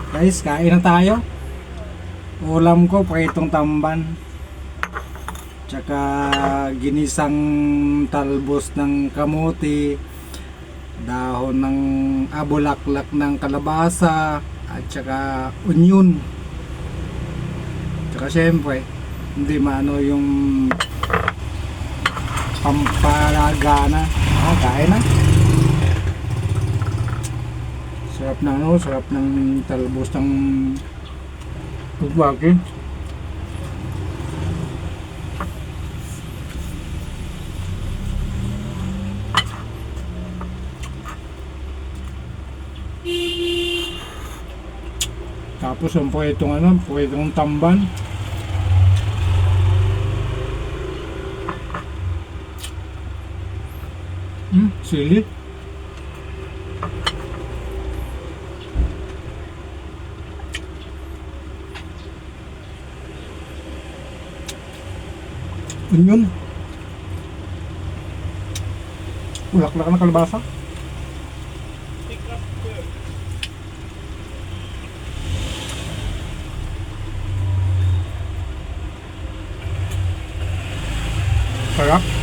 Guys, kain na tayo. Ulam ko, pritong tamban. Tsaka ginisang talbos ng kamuti. Dahon ng abulaklak ng kalabasa. At tsaka onion. Tsaka syempre, hindi maano yung pampalagana. Kain na. Sarap ng sarap ng talbos ng tubagi. Tapos yung itong tamban. Sili. Onion. Ulaklak na kalabasa. Sarap.